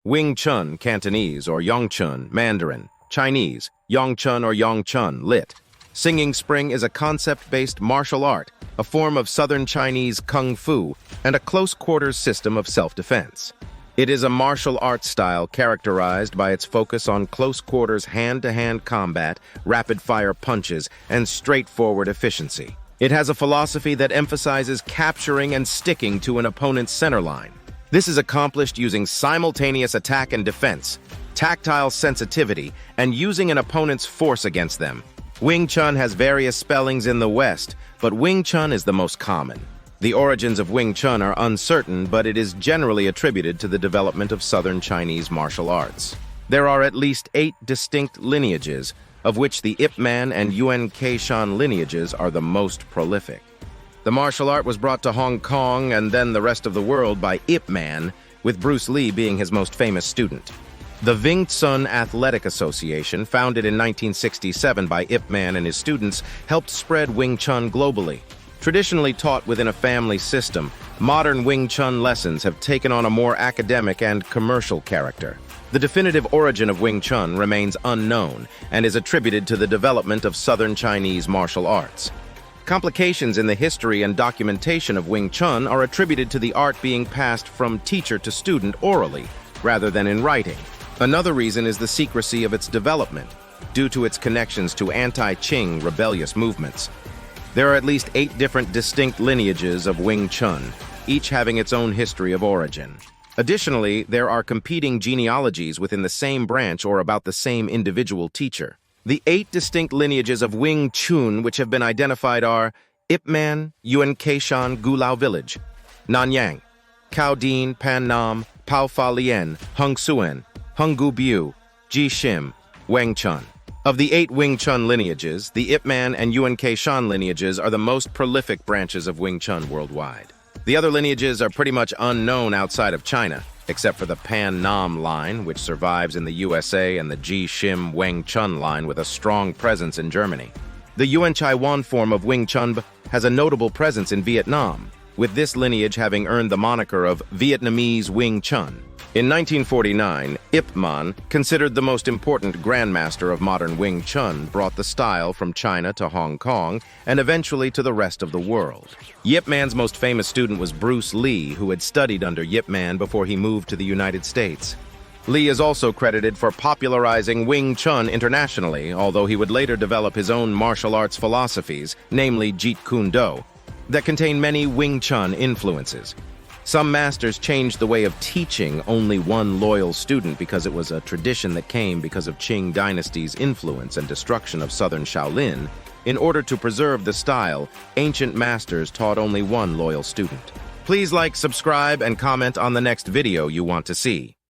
Wing Chun, Cantonese, or Yang Chun, Mandarin. Chinese, Yang Chun or Yang Chun, lit. Singing spring is a concept-based martial art, a form of Southern Chinese kung fu, and a close-quarters system of self-defense. It is a martial arts style characterized by its focus on close-quarters hand-to-hand combat, rapid-fire punches, and straightforward efficiency. It has a philosophy that emphasizes capturing and sticking to an opponent's centerline. This is accomplished using simultaneous attack and defense, tactile sensitivity, and using an opponent's force against them. Wing Chun has various spellings in the West, but Wing Chun is the most common. The origins of Wing Chun are uncertain, but it is generally attributed to the development of Southern Chinese martial arts. There are at least 8 distinct lineages, of which the Ip Man and Yuan Keishan lineages are the most prolific. The martial art was brought to Hong Kong and then the rest of the world by Ip Man, with Bruce Lee being his most famous student. The Wing Chun Athletic Association, founded in 1967 by Ip Man and his students, helped spread Wing Chun globally. Traditionally taught within a family system, modern Wing Chun lessons have taken on a more academic and commercial character. The definitive origin of Wing Chun remains unknown and is attributed to the development of Southern Chinese martial arts. Complications in the history and documentation of Wing Chun are attributed to the art being passed from teacher to student orally, rather than in writing. Another reason is the secrecy of its development, due to its connections to anti-Qing rebellious movements. There are at least 8 different distinct lineages of Wing Chun, each having its own history of origin. Additionally, there are competing genealogies within the same branch or about the same individual teacher. The 8 distinct lineages of Wing Chun which have been identified are Ip Man, Yuan Keishan, Gulao Village, Nanyang, Cao Din, Pan Nam, Pao Fa Lien, Hung Suen, Hung Gu Biu, Ji Shim, Wang Chun. Of the 8 Wing Chun lineages, the Ip Man and Yuan Keishan lineages are the most prolific branches of Wing Chun worldwide. The other lineages are pretty much unknown outside of China, except for the Pan Nam line, which survives in the USA, and the Ji Shim Wang Chun line with a strong presence in Germany. The Yuan Chai Wan form of Wing Chun has a notable presence in Vietnam, with this lineage having earned the moniker of Vietnamese Wing Chun. In 1949, Ip Man, considered the most important grandmaster of modern Wing Chun, brought the style from China to Hong Kong and eventually to the rest of the world. Ip Man's most famous student was Bruce Lee, who had studied under Ip Man before he moved to the United States. Lee is also credited for popularizing Wing Chun internationally, although he would later develop his own martial arts philosophies, namely Jeet Kune Do, that contain many Wing Chun influences. Some masters changed the way of teaching only one loyal student because it was a tradition that came because of Qing Dynasty's influence and destruction of southern Shaolin. In order to preserve the style, ancient masters taught only one loyal student. Please like, subscribe, and comment on the next video you want to see.